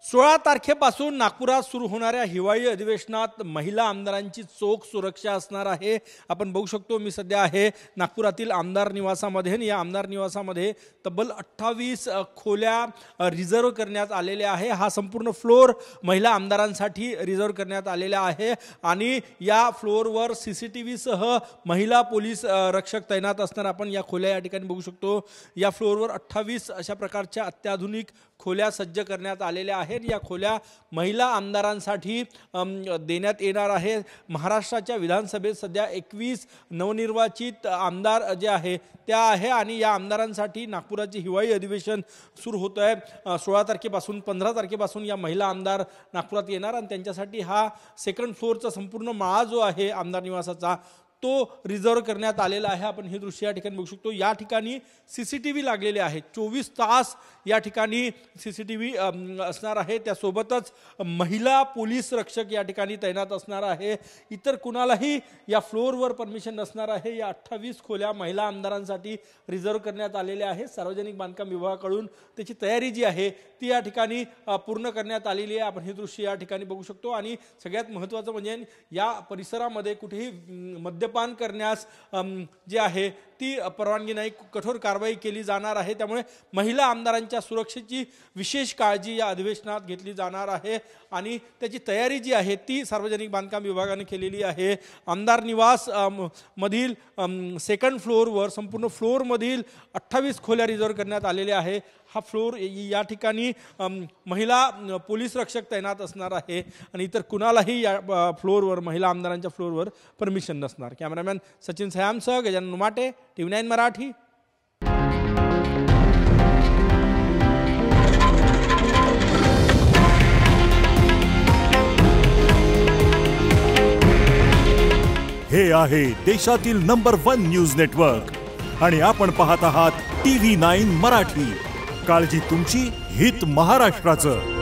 16 तारखेपासून नागपुरात सुरू होणाऱ्या हिवाळी अधिवेशनात महिला आमदारांची चोख सुरक्षा असणार आहे। आपण बघू शकतो मी सध्या आहे नागपुरातील आमदार निवासामध्ये आणि या आमदार निवासामध्ये तब्बल 28 खोल्या रिझर्व करण्यात आलेल्या आहे। हा संपूर्ण फ्लोर महिला आमदारांसाठी रिझर्व करण्यात आलेला आहे आणि या फ्लोरवर सीसीटीव्ही सह महिला पोलीस रक्षक तैनात असणार। आपण या खोल्या या ठिकाणी बघू शकतो। या फ्लोरवर 28 अशा प्रकारच्या अत्याधुनिक खोल्या सज्ज करण्यात आलेल्या आहेत। या खोल्या महिला आमदारांसाठी देण्यात येणार आहे। महाराष्ट्राच्या विधानसभेत सध्या 21 नवनिर्वाचित आमदार जे आहे त्या आहे आणि या आमदारांसाठी नागपुराचे हिवाळी अधिवेशन सुरू होत आहे। 16 तारखेपासून 15 तारखेपासून या महिला आमदार नागपुरात येणार आणि त्यांच्यासाठी हा सेकंड फ्लोरचा संपूर्ण माळा जो आहे आमदार निवासाचा तो रिझर्व करण्यात आलेला आहे। आपण हे दृश्य या ठिकाणी बघू शकतो। या ठिकाणी सीसीटीव्ही लागलेले आहे। 24 तास या ठिकाणी सीसीटीव्ही असणार आहे। त्यासोबतच महिला पोलीस रक्षक या ठिकाणी तैनात असणार आहे। इतर कुणालाही या फ्लोरवर परमिशन नसणार आहे। या 28 खोल्या महिला आमदारांसाठी रिझर्व करण्यात आलेल्या आहेत। सार्वजनिक बांधकाम विभागाकडून त्याची तयारी जी आहे ती या ठिकाणी पूर्ण करण्यात आलेली आहे। आपण हे दृश्य या ठिकाणी बघू शकतो आणि सगळ्यात महत्त्वाचं म्हणजे या परिसरामध्ये कुठेही मद्यपान करण्यास जे आहे ती परवानगी नाही, कठोर कारवाई केली जाणार आहे। त्यामुळे महिला आमदारांच्या सुरक्षेची विशेष काळजी या अधिवेशनात घेतली जाणार आहे आणि त्याची तयारी जी आहे ती सार्वजनिक बांधकाम विभागाने केलेली आहे। आमदार निवास मधील सेकंड फ्लोरवर संपूर्ण फ्लोरमधील 28 खोल्या रिझर्व करण्यात आलेल्या आहे। हा फ्लोर या ठिकाणी महिला पोलीस रक्षक तैनात असणार आहे आणि इतर कुणालाही या फ्लोरवर महिला आमदारांच्या फ्लोरवर परमिशन नसणार। कॅमेरामॅन सचिन सयामसह गजानन उमाटे, TV9 मराठी। हे आहे देशातील नंबर 1 न्यूज नेटवर्क आणि आपण पाहत आहात TV9 मराठी। काळजी तुमची, हित महाराष्ट्राचं।